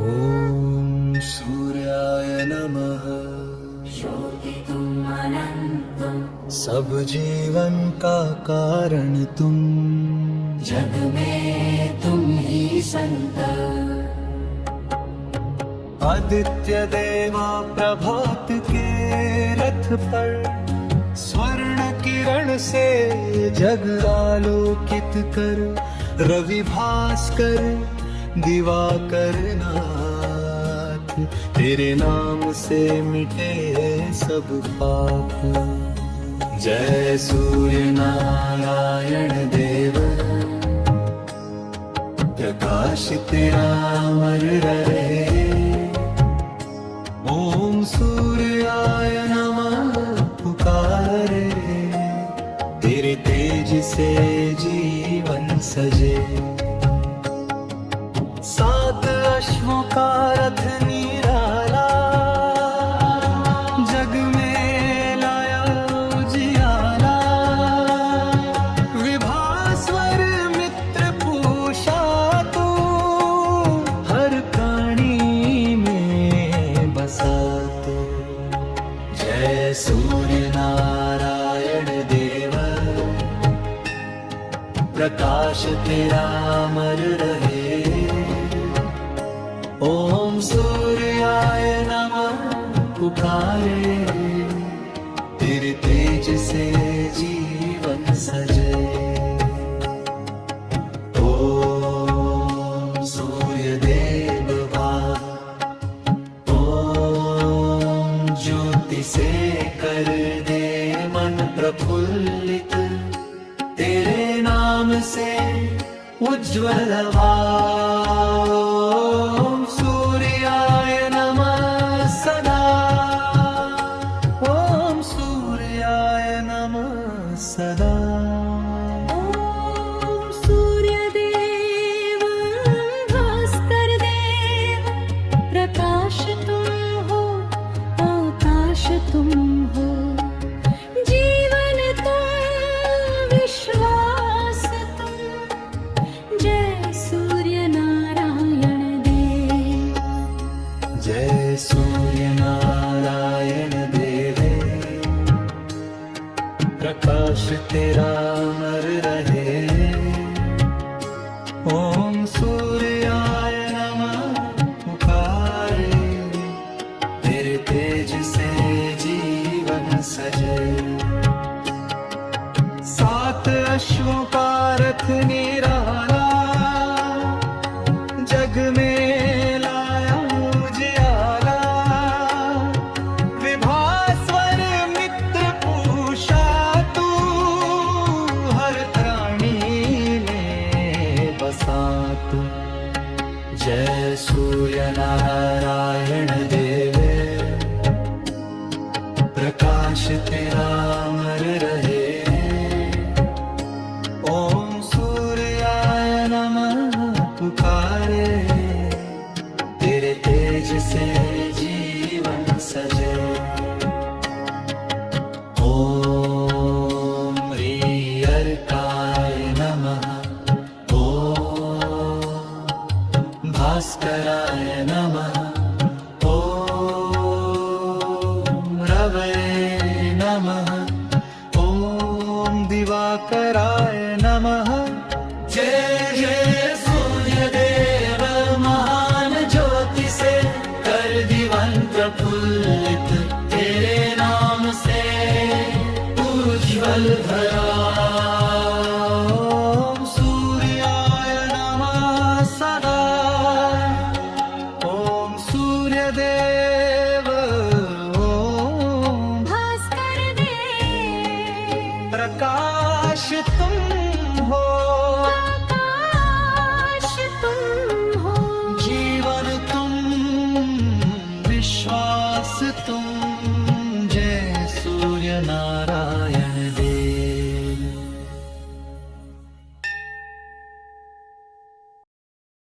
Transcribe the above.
ॐ सूर्याय नमः। सब जीवन का कारण तुम, जग में तुम ही संत। आदित्य देवा प्रभात के रथ पर, स्वर्ण किरण से जग आलोकित कर, रवि भास्कर दिवाकर नाथ, तेरे नाम से मिटे सब पाप। जय सूर्य नारायण देव, प्रकाश तेरा अमर रहे। ओम सूर्याय नमः पुकारे, तेरे तेज से जीवन सजे। सात अश्वों का रथ निराला, जग में लाया उजियाला। विभास्वर मित्र पूषा तू, हर प्राणी में बसा तू। जय सूर्य नारायण देव, प्रकाश तेरा अमर रहे। ओम सूर्याय नमः पुकारे, तेरे तेज से जीवन सजे। ओम सूर्य देव भाव, ओम ज्योति से कर दे मन प्रफुल्लित, तेरे नाम से उज्ज्वल भाव। ओम सूर्याय नमः सदा, ओम सूर्याय नमः सदा। ओम सूर्यदेव भास्कर देव, प्रकाश तुम हो, आकाश तुम हो। जीवन तुम, विश्वास तुम। जय सूर्य नारायण देव। जय सूर्य नारायण देवे, प्रकाश तेरा अमर रहे। ओम सूर्याय नमः पुकारे, तेरे तेज से जीवन सजे। सात अश्वों का रथ निराला, जग में लाया उजियाला। विभास्वर मित्र पूषा तू, हर प्राणी में बसा तू। जय सूर्य नारायण देवे, प्रकाश तेरा अमर रहे। ओम सूर्याय नमः पुकारे, तेरे तेज से जीवन सजे। ओम ह्रीयर्काय नमः, ओम भास्कराय नमः।